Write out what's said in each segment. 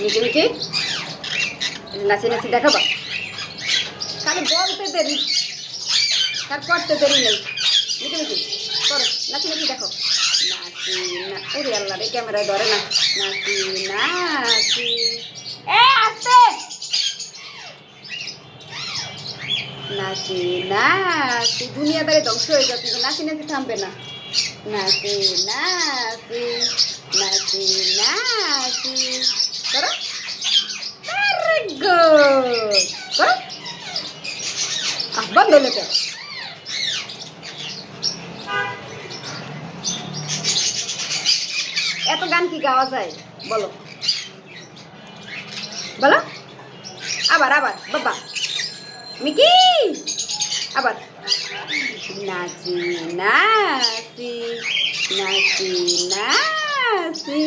Mickey Mickey নাচি নাচি দেখাবা খালি বলতে দেরি তার করতে দেরি নেই মিকি মিকি করো নাচি নাচি দেখো নাচি না ওরে আল্লাহ রে ক্যামেরায় ধরে না নাচি নাচি আস্তে নাচি নাচি দুনিয়াদারি ধ্বংস হয়ে যাচ্ছে নাচি নাচি থামবে না নাচি নাচি নাচি নাচি করো ভেরি গুড করো বন্ধ হলো তো এত গান কি গাওয়া যায় বলো বলো আবার আবার বাবা মিকি আবার নাচি নাচি নাচি নাচি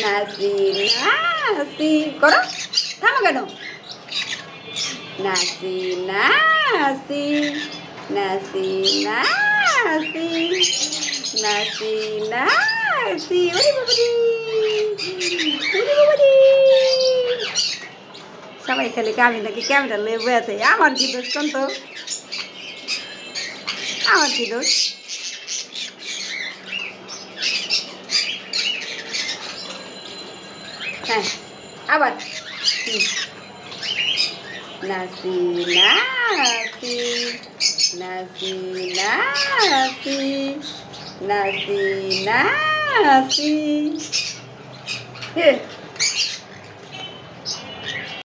নাচি নাচি করো থামো কেন নাচি নাচি নাচি নাচি নাচি নাচি ওরে বাবারি ওরে বাবারি সবাই খালি আমি নাকি ক্যামেরা নিয়ে বসে আমার কি দোষ কোন তো আমার কি দোষ হ্যাঁ আবার নাচি নাচি নাচি নাচি নাচি নাচি